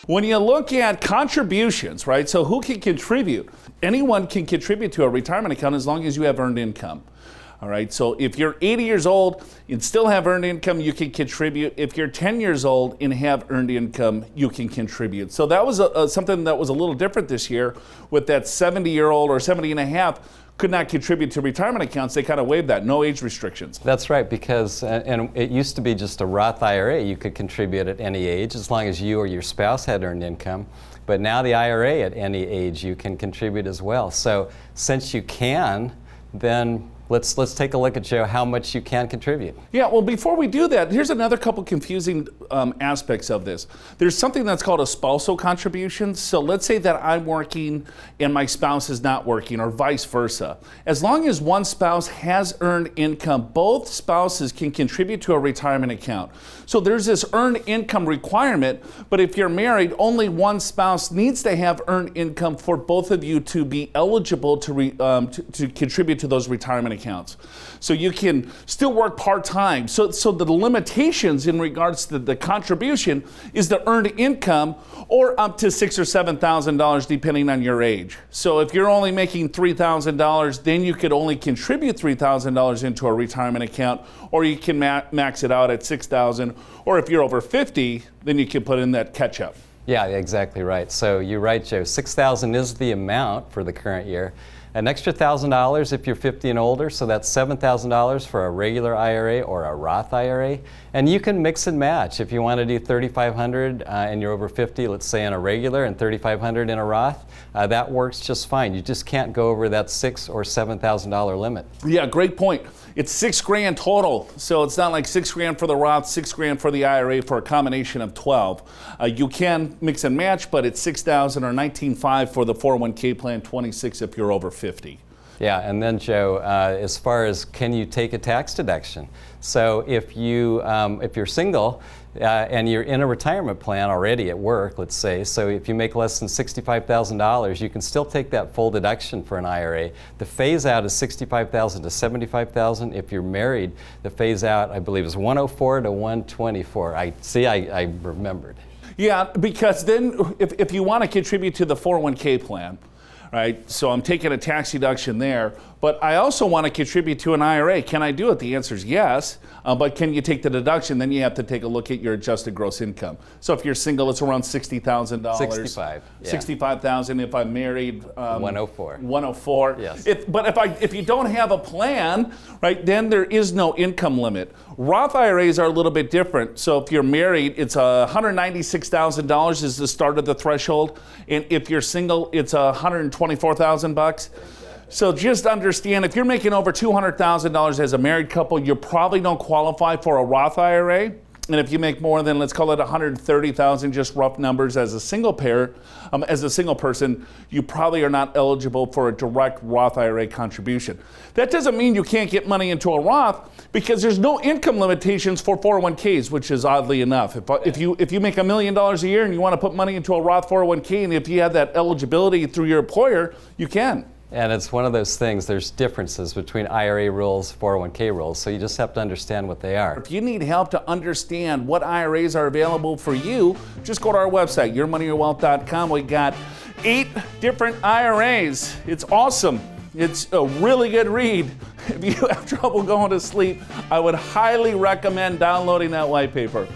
When you look at contributions, right, so who can contribute? Anyone can contribute to a retirement account as long as you have earned income. All right, so if you're 80 years old and still have earned income, you can contribute. If you're 10 years old and have earned income, you can contribute. So that was something that was a little different this year with that 70-year-old or 70 and a half could not contribute to retirement accounts. They kind of waived that, no age restrictions. That's right, because and it used to be just a Roth IRA. You could contribute at any age as long as you or your spouse had earned income. But now the IRA, at any age, you can contribute as well. So since you can, then let's take a look at, Joe, how much you can contribute. Yeah, well, before we do that, here's another couple confusing aspects of this. There's something that's called a spousal contribution. So let's say that I'm working and my spouse is not working, or vice versa. As long as one spouse has earned income, both spouses can contribute to a retirement account. So there's this earned income requirement, but if you're married, only one spouse needs to have earned income for both of you to be eligible to contribute to those retirement accounts. So you can still work part-time. So the limitations in regards to the contribution is the earned income, or up to $6,000 or $7,000 depending on your age. So if you're only making $3,000, then you could only contribute $3,000 into a retirement account, or you can max it out at $6,000. Or if you're over 50, then you can put in that catch-up. Yeah, exactly right. So you're right, Joe. $6,000 is the amount for the current year. An extra $1,000 if you're 50 and older, so that's $7,000 for a regular IRA or a Roth IRA. And you can mix and match. If you want to do $3,500 and you're over 50, let's say in a regular, and $3,500 in a Roth, that works just fine. You just can't go over that $6,000 or $7,000 limit. Yeah, great point. It's $6,000 total, so it's not like $6,000 for the Roth, $6,000 for the IRA for a combination of 12. You can mix and match, but it's $6,000 or $19,500 for the 401k plan, $26,000 if you're over 50. Yeah, and then Joe, as far as can you take a tax deduction? So if you're single and you're in a retirement plan already at work, let's say, so if you make less than $65,000, you can still take that full deduction for an IRA. The phase out is $65,000 to $75,000. If you're married, the phase out, I believe, is $104,000 to $124,000. I remembered. Yeah, because then if you want to contribute to the 401k plan, right? So I'm taking a tax deduction there, but I also want to contribute to an IRA. Can I do it? The answer is yes, but can you take the deduction? Then you have to take a look at your adjusted gross income. So if you're single, it's around $60,000. 65. Yeah. $65,000. If I'm married, 104. 104. Yes. But if you don't have a plan, right, then there is no income limit. Roth IRAs are a little bit different. So if you're married, it's $196,000 is the start of the threshold, and if you're single, it's $124,000. So just understand, if you're making over $200,000 as a married couple, you probably don't qualify for a Roth IRA. And if you make more than, let's call it $130,000, just rough numbers, as a single person, you probably are not eligible for a direct Roth IRA contribution. That doesn't mean you can't get money into a Roth, because there's no income limitations for 401ks, which is oddly enough. If you make $1 million a year and you want to put money into a Roth 401k, and if you have that eligibility through your employer, you can. And it's one of those things, there's differences between IRA rules, 401k rules, so you just have to understand what they are. If you need help to understand what IRAs are available for you, just go to our website, yourmoneyyourwealth.com. We got 8 different IRAs. It's awesome. It's a really good read. If you have trouble going to sleep, I would highly recommend downloading that white paper.